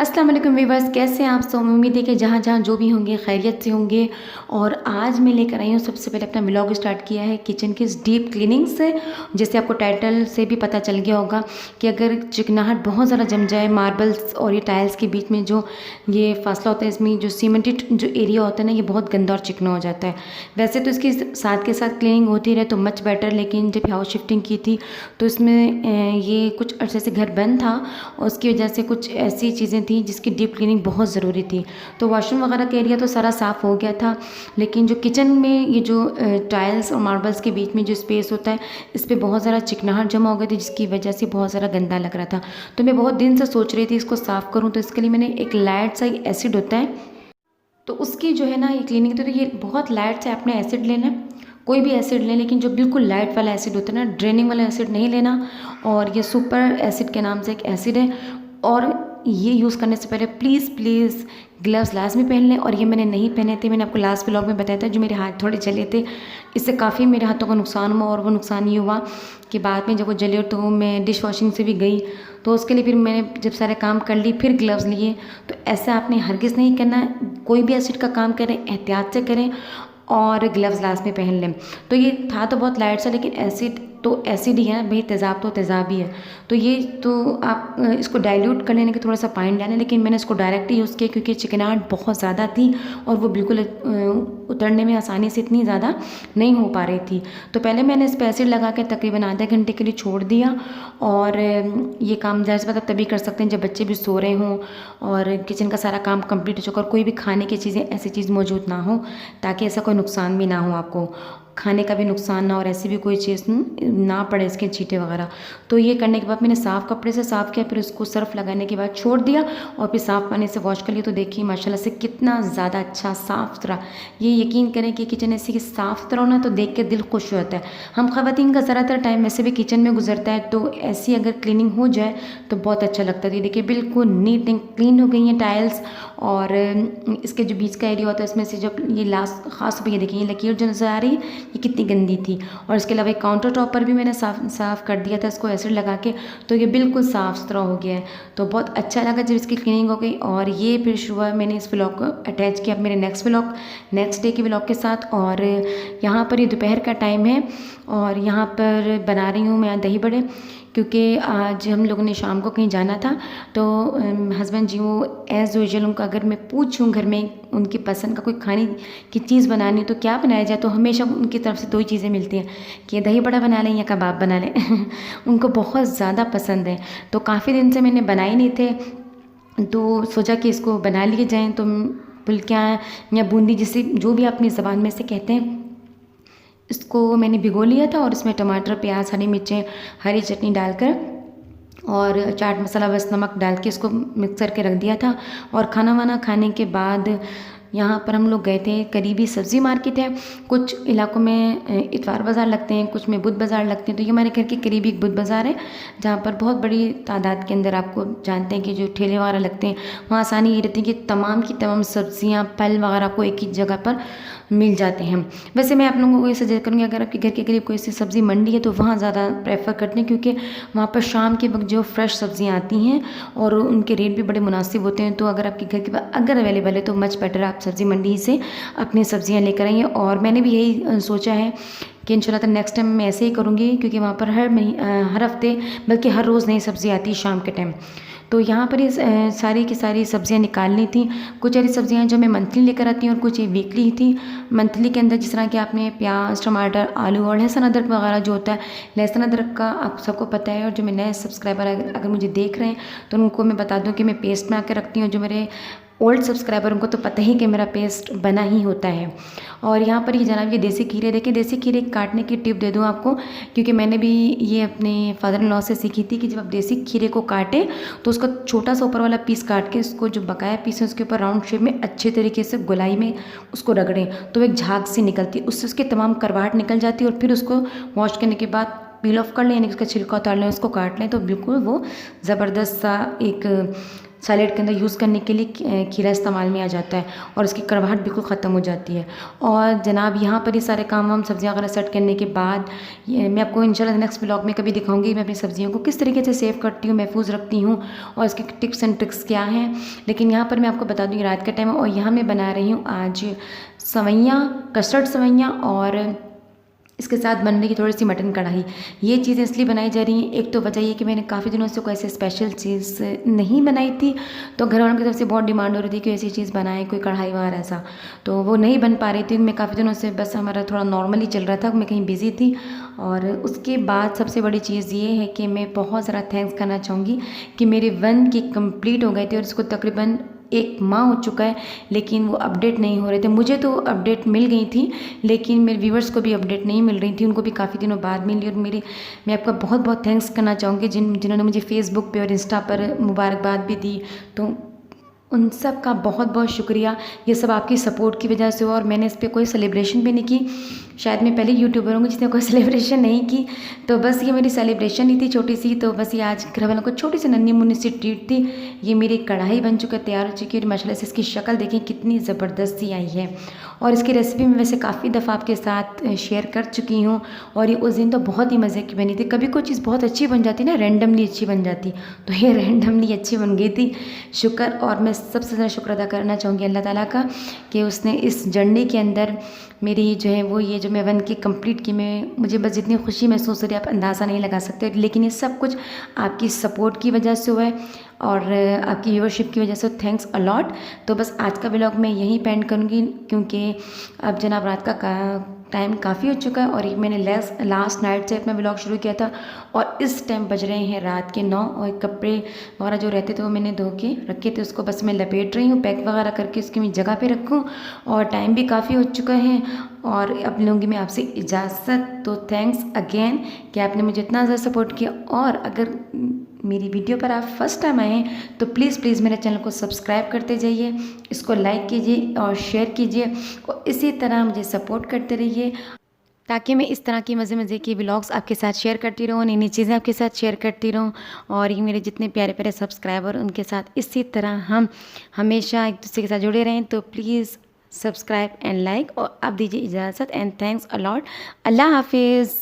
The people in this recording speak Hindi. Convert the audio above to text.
अस्सलाम वालेकुम वीवर्स, कैसे हैं आप सब। उम्मीद है कि जहाँ जहाँ जो भी होंगे खैरियत से होंगे। और आज मैं लेकर आई हूँ, सबसे पहले अपना व्लॉग स्टार्ट किया है किचन की डीप क्लीनिंग से। जैसे आपको टाइटल से भी पता चल गया होगा कि अगर चिकनाहट बहुत ज़्यादा जम जाए मार्बल्स और ये टाइल्स के बीच में जो ये फासला होता है, इसमें जो सीमेंटेड जो एरिया होता है ना, ये बहुत गंदा और चिकना हो जाता है। वैसे तो इसके साथ के साथ क्लीनिंग होती रहे तो मच बेटर, लेकिन जब हाउस शिफ्टिंग की थी तो इसमें ये कुछ अरसे से घर बंद था और उसकी वजह से कुछ ऐसी चीज़ें थी जिसकी डीप क्लीनिंग बहुत ज़रूरी थी। तो वॉशरूम वगैरह का एरिया तो सारा साफ़ हो गया था, लेकिन जो किचन में ये जो टाइल्स और मार्बल्स के बीच में जो स्पेस होता है, इस पर बहुत ज़्यादा चिकनाहट जमा हो गई थी, जिसकी वजह से बहुत ज़्यादा गंदा लग रहा था। तो मैं बहुत दिन से सोच रही थी इसको साफ़ करूँ, तो इसके लिए मैंने एक लाइट सा एसिड होता है, तो उसकी जो है ना ये क्लीनिंग, तो ये बहुत लाइट से आपने एसिड लेना है। कोई भी एसिड लें, लेकिन जो बिल्कुल लाइट वाला एसिड होता है ना, ड्रेनिंग वाला एसिड नहीं लेना। और ये सुपर एसिड के नाम से एक एसिड है, और ये यूज़ करने से पहले प्लीज़ प्लीज़ ग्लव्स लाजमी पहन लें। और ये मैंने नहीं पहने थे, मैंने आपको लास्ट व्लॉग में बताया था, जो मेरे हाथ थोड़े जले थे, इससे काफ़ी मेरे हाथों का नुकसान हुआ। और वो नुकसान ये हुआ कि बाद में जब वो जले तो मैं डिश वॉशिंग से भी गई, तो उसके लिए फिर मैंने जब सारे काम कर ली फिर ग्लव्स लिए। तो ऐसा आपने हरगिज़ नहीं करना है। कोई भी एसिड का काम करें एहतियात से करें और ग्लव्स लास्ट में पहन लें। तो ये था तो बहुत लाइट सा, लेकिन एसिड तो एसिड ही है ना भाई, तेज़ाब तो तेज़ाब ही है। तो ये तो आप इसको डाइल्यूट कर लेने के थोड़ा सा पानी डालें, लेकिन मैंने इसको डायरेक्ट ही यूज़ किया क्योंकि चिकनाहट बहुत ज़्यादा थी और वो बिल्कुल उतरने में आसानी से इतनी ज़्यादा नहीं हो पा रही थी। तो पहले मैंने इस पर एसिड लगा के तकरीबन आधे घंटे के लिए छोड़ दिया। और ये काम ज़ाहिर सी बात है तभी कर सकते हैं जब बच्चे भी सो रहे हों और किचन का सारा काम कंप्लीट हो चुका और कोई भी खाने की चीज़ें ऐसी चीज़ मौजूद ना हो, ताकि ऐसा कोई नुकसान भी ना हो, आपको खाने का भी नुकसान ना हो और ऐसी भी कोई चीज़ ना पड़े इसके छींटे वगैरह। तो ये करने के बाद मैंने साफ़ कपड़े से साफ़ किया, फिर उसको सर्फ लगाने के बाद छोड़ दिया और फिर साफ़ पानी से वॉश कर लिया। तो देखिए माशाल्लाह से कितना ज़्यादा अच्छा साफ़ सुथरा। ये यकीन करें कि किचन ऐसी कि साफ़ सुथरा होना तो देख के दिल खुश हो जाता है। हम ख़वातीन का ज़्यादातर टाइम वैसे भी किचन में गुजरता है, तो ऐसी अगर क्लीनिंग हो जाए तो बहुत अच्छा लगता है। ये देखिए बिल्कुल नीट एंड क्लीन हो गई हैं टाइल्स। और इसके जो बीच का एरिया होता है इसमें से जब ये लास्ट खास तौर पर ये देखिए ये लकीर जो नज़र आ रही है, ये कितनी गंदी थी। और इसके अलावा एक काउंटर टॉप पर भी मैंने साफ़ कर दिया था इसको एसिड लगा के, तो ये बिल्कुल साफ़ सुथरा हो गया है। तो बहुत अच्छा लगा जब इसकी क्लीनिंग हो गई। और ये फिर शुरू मैंने इस व्लॉग को अटैच किया अब मेरे नेक्स्ट डे के व्लॉग के साथ। और यहाँ पर ये दोपहर का टाइम है और यहाँ पर बना रही हूँ मैं दही बड़े, क्योंकि आज हम लोगों ने शाम को कहीं जाना था। तो हस्बैंड जी वो एज़ यूजुअल, उनका अगर मैं पूछूं घर में उनकी पसंद का कोई खाने की चीज़ बनानी तो क्या बनाया जाए, तो हमेशा उनकी तरफ से दो ही चीज़ें मिलती हैं कि दही बड़ा बना लें या कबाब बना लें। उनको बहुत ज़्यादा पसंद है। तो काफ़ी दिन से मैंने बनाए नहीं थे, तो सोचा कि इसको बना लिए जाएँ। तो फुल्कियाँ या बूंदी, जिसे जो भी अपनी ज़बान में से कहते हैं, इसको मैंने भिगो लिया था और इसमें टमाटर, प्याज, हरी मिर्चें, हरी चटनी डालकर और चाट मसाला बस नमक डाल के इसको मिक्स करके रख दिया था। और खाना वाना खाने के बाद यहाँ पर हम लोग गए थे, करीबी सब्ज़ी मार्केट है। कुछ इलाकों में इतवार बाज़ार लगते हैं, कुछ में बुध बाज़ार लगते हैं। तो ये हमारे घर के करीबी एक बुध बाज़ार है, जहाँ पर बहुत बड़ी तादाद के अंदर आपको जानते हैं कि जो ठेले वगैरह लगते हैं, वहाँ आसानी ये रहती है कि तमाम की तमाम सब्ज़ियाँ, फल वगैरह आपको एक ही जगह पर मिल जाते हैं। वैसे मैं आप लोगों को ये सजेस्ट करूँगी, अगर आपके घर के करीब कोई सी सब्ज़ी मंडी है तो वहाँ ज़्यादा प्रेफर करते हैं, क्योंकि वहाँ पर शाम के वक्त जो फ्रेश सब्ज़ियाँ आती हैं और उनके रेट भी बड़े मुनासिब होते हैं। तो अगर आपके घर के पास अगर अवेलेबल है तो मच बेटर आप सब्ज़ी मंडी से अपनी सब्ज़ियाँ लेकर आइए। और मैंने भी यही सोचा है कि इंशाल्लाह नेक्स्ट टाइम मैं ऐसे ही करूँगी, क्योंकि वहाँ पर हर हफ्ते बल्कि हर रोज़ नई सब्ज़ी आती है शाम के टाइम। तो यहाँ पर ये सारी की सारी सब्ज़ियाँ निकालनी थी। कुछ ऐसी सब्ज़ियाँ जो मैं मंथली लेकर आती हूँ और कुछ ये वीकली थी। मंथली के अंदर जिस तरह कि आपने प्याज, टमाटर, आलू और लहसुन अदरक वगैरह जो होता है, लहसुन अदरक का आप सबको पता है। और जो मेरे नए सब्सक्राइबर अगर मुझे देख रहे हैं तो उनको मैं बता दूँ कि मैं पेस्ट बना के रखती हूँ। जो मेरे ओल्ड सब्सक्राइबर उनको तो पता ही कि मेरा पेस्ट बना ही होता है। और यहाँ पर ये जनाब ये देसी खीरे, देखिए देसी खीरे काटने की टिप दे दूँ आपको, क्योंकि मैंने भी ये अपने फादर इन लॉ से सीखी थी कि जब आप देसी खीरे को काटें तो उसका छोटा सा ऊपर वाला पीस काट के उसको जो बकाया पीस है उसके ऊपर राउंड शेप में अच्छे तरीके से गोलाई में उसको रगड़ें, तो एक झाग सी निकलती है, उससे उसकी तमाम करवाहट निकल जाती है। और फिर उसको वॉश करने के बाद पील ऑफ कर लें, यानी उसका छिलका उतार लें, उसको काट लें, तो बिल्कुल वो ज़बरदस्त सा एक सैलेड के अंदर यूज़ करने के लिए खीरा इस्तेमाल में आ जाता है और उसकी कड़वाहट बिल्कुल ख़त्म हो जाती है। और जनाब यहाँ पर ये सारे काम हम सब्ज़ियाँ वगैरह सेट करने के बाद मैं आपको इंशाल्लाह नेक्स्ट ब्लॉग में कभी दिखाऊंगी मैं अपनी सब्ज़ियों को किस तरीके से सेव करती हूँ, महफूज रखती हूँ और इसकी टिप्स एंड ट्रिक्स क्या हैं। लेकिन यहाँ पर मैं आपको बता दूँ कि रात का टाइम है और यहाँ मैं बना रही हूँ आज सवैयाँ, कस्टर्ड सवैयाँ और इसके साथ बन रही थोड़ी सी मटन कढ़ाई। ये चीज़ें इसलिए बनाई जा रही हैं, एक तो वजह ये कि मैंने काफ़ी दिनों से कोई ऐसी स्पेशल चीज़ नहीं बनाई थी, तो घर वालों की तरफ से बहुत डिमांड हो रही थी कि ऐसी चीज़ बनाए, कोई कढ़ाई वगैरह ऐसा, तो वो नहीं बन पा रही थी। मैं काफ़ी दिनों से बस हमारा थोड़ा नॉर्मली चल रहा था, मैं कहीं बिज़ी थी। और उसके बाद सबसे बड़ी चीज़ ये है कि मैं बहुत ज़्यादा थैंक्स करना चाहूँगी कि मेरे 1 की कंप्लीट हो गए थे और इसको तकरीबन 1 माह हो चुका है, लेकिन वो अपडेट नहीं हो रहे थे। मुझे तो अपडेट मिल गई थी, लेकिन मेरे व्यूवर्स को भी अपडेट नहीं मिल रही थी, उनको भी काफ़ी दिनों बाद मिली। और मैं आपका बहुत बहुत थैंक्स करना चाहूँगी जिन्होंने मुझे फेसबुक पे और इंस्टा पर मुबारकबाद भी दी, तो उन सब का बहुत बहुत शुक्रिया। ये सब आपकी सपोर्ट की वजह से हुआ और मैंने इस पर कोई सेलिब्रेशन भी नहीं की। शायद मैं पहले यूट्यूबर हूँ जिसने कोई सेलिब्रेशन नहीं की, तो बस ये मेरी सेलिब्रेशन ही थी छोटी सी। तो बस ये आज घर वालों को छोटी सी नन्ही मुन्नी सी ट्रीट थी। ये मेरी कढ़ाई बन चुका है, तैयार हो चुकी है और माशाल्लाह से इसकी शक्ल देखें कितनी ज़बरदस्त सी आई है। और इसकी रेसिपी मैं वैसे काफ़ी दफ़ा आपके साथ शेयर कर चुकी हूँ और ये उस दिन तो बहुत ही मज़े की बनी थी। कभी कोई चीज़ बहुत अच्छी बन जाती ना, रैंडमली अच्छी बन जाती, तो ये रैंडमली अच्छी बन गई थी। शुक्र। और मैं सबसे ज़्यादा शुक्र अदा करना चाहूँगी अल्लाह ताला का कि उसने इस जर्नी के अंदर मेरी जो है वो ये जो मैं 1 की कंप्लीट की, मैं मुझे बस जितनी खुशी महसूस हो रही है आप अंदाज़ा नहीं लगा सकते। लेकिन ये सब कुछ आपकी सपोर्ट की वजह से हुआ है और आपकी व्यूअरशिप की वजह से, थैंक्स अलॉट। तो बस आज का व्लॉग मैं यहीं पेंड करूँगी क्योंकि अब जनाब रात का टाइम काफ़ी हो चुका है और ये मैंने लास्ट नाइट से अपना व्लॉग शुरू किया था और इस टाइम बज रहे हैं रात के 9 और कपड़े वगैरह जो रहते थे वो मैंने धो के रखे थे, उसको बस मैं लपेट रही हूँ, पैक वगैरह करके उसकी मैं जगह पे रखूँ और टाइम भी काफ़ी हो चुका है और अब लूँगी मैं आपसे इजाज़त। तो थैंक्स अगेन कि आपने मुझे इतना ज़्यादा सपोर्ट किया। और अगर मेरी वीडियो पर आप फर्स्ट टाइम आए हैं तो प्लीज़ मेरे चैनल को सब्सक्राइब करते जाइए, इसको लाइक कीजिए और शेयर कीजिए और इसी तरह मुझे सपोर्ट करते रहिए ताकि मैं इस तरह की मज़े की व्लॉग्स आपके साथ शेयर करती रहूँ, नई नई चीज़ें आपके साथ शेयर करती रहूँ। और ये मेरे जितने प्यारे प्यारे सब्सक्राइबर उनके साथ इसी तरह हम हमेशा एक दूसरे के साथ जुड़े रहें। तो प्लीज़ सब्सक्राइब एंड लाइक और अब दीजिए इजाज़त एंड थैंक्स अलॉट। अल्लाह हाफिज़।